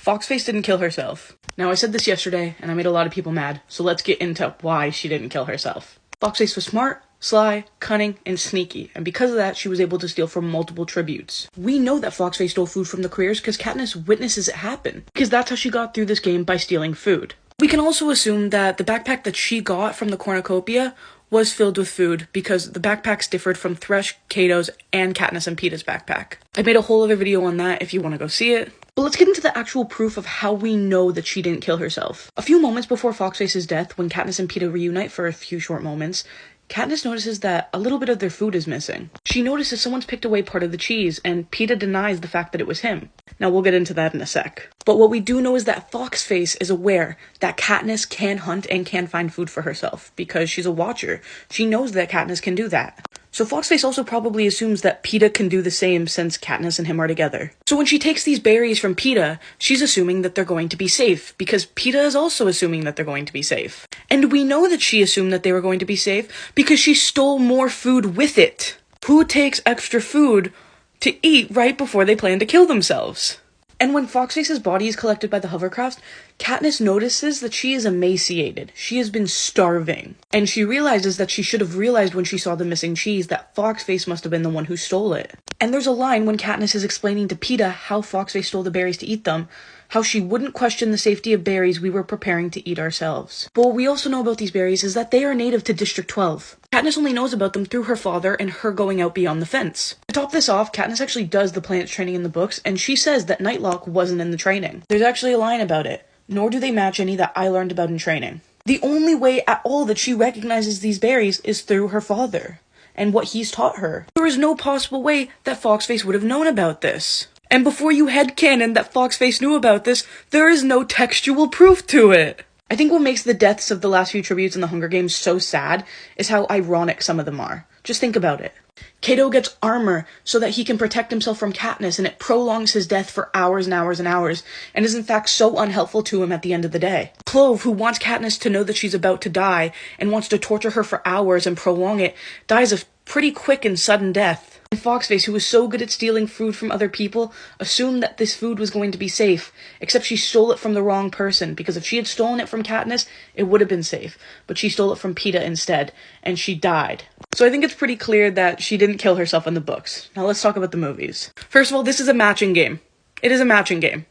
Foxface didn't kill herself. Now, I said this yesterday, and I made a lot of people mad, so let's get into why she didn't kill herself. Foxface was smart, sly, cunning, and sneaky, and because of that, she was able to steal from multiple tributes. We know that Foxface stole food from the careers because Katniss witnesses it happen, because that's how she got through this game, by stealing food. We can also assume that the backpack that she got from the cornucopia was filled with food because the backpacks differed from Thresh, Cato's, and Katniss and Peeta's backpack. I made a whole other video on that if you want to go see it. But let's get into the actual proof of how we know that she didn't kill herself. A few moments before Foxface's death, when Katniss and Peeta reunite for a few short moments, Katniss notices that a little bit of their food is missing. She notices someone's picked away part of the cheese, and Peeta denies the fact that it was him. Now, we'll get into that in a sec. But what we do know is that Foxface is aware that Katniss can hunt and can find food for herself, because she's a watcher. She knows that Katniss can do that. So Foxface also probably assumes that Peeta can do the same since Katniss and him are together. So when she takes these berries from Peeta, she's assuming that they're going to be safe, because Peeta is also assuming that they're going to be safe. And we know that she assumed that they were going to be safe because she stole more food with it. Who takes extra food to eat right before they plan to kill themselves? And when Foxface's body is collected by the hovercraft, Katniss notices that she is emaciated. She has been starving. And she realizes that she should have realized when she saw the missing cheese that Foxface must have been the one who stole it. And there's a line when Katniss is explaining to Peeta how Foxface stole the berries to eat them, how she wouldn't question the safety of berries we were preparing to eat ourselves. But what we also know about these berries is that they are native to District 12. Katniss only knows about them through her father and her going out beyond the fence. To top this off, Katniss actually does the plants training in the books, and she says that Nightlock wasn't in the training. There's actually a line about it. Nor do they match any that I learned about in training. The only way at all that she recognizes these berries is through her father, and what he's taught her. There is no possible way that Foxface would have known about this. And before you headcanon that Foxface knew about this, there is no textual proof to it. I think what makes the deaths of the last few tributes in the Hunger Games so sad is how ironic some of them are. Just think about it. Cato gets armor so that he can protect himself from Katniss, and it prolongs his death for hours and hours and hours, and is in fact so unhelpful to him at the end of the day. Clove, who wants Katniss to know that she's about to die, and wants to torture her for hours and prolong it, dies a pretty quick and sudden death. And Foxface, who was so good at stealing food from other people, assumed that this food was going to be safe, except she stole it from the wrong person, because if she had stolen it from Katniss, it would have been safe. But she stole it from Peeta instead, and she died. So I think it's pretty clear that she didn't kill herself in the books. Now let's talk about the movies. First of all, this is a matching game. It is a matching game.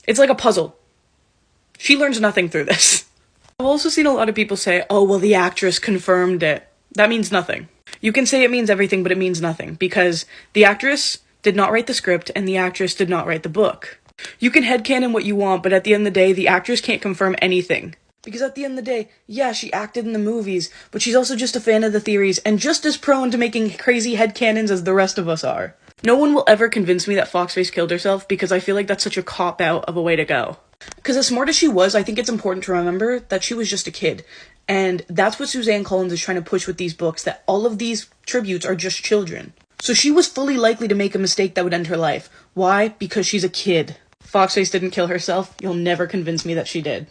It's like a puzzle. She learns nothing through this. I've also seen a lot of people say, oh, well, the actress confirmed it. That means nothing. You can say it means everything, but it means nothing, because the actress did not write the script, and the actress did not write the book. You can headcanon what you want, but at the end of the day, the actress can't confirm anything. Because at the end of the day, yeah, she acted in the movies, but she's also just a fan of the theories, and just as prone to making crazy headcanons as the rest of us are. No one will ever convince me that Foxface killed herself, because I feel like that's such a cop-out of a way to go. Because as smart as she was, I think it's important to remember that she was just a kid. And that's what Suzanne Collins is trying to push with these books, that all of these tributes are just children. So she was fully likely to make a mistake that would end her life. Why? Because she's a kid. Foxface didn't kill herself. You'll never convince me that she did.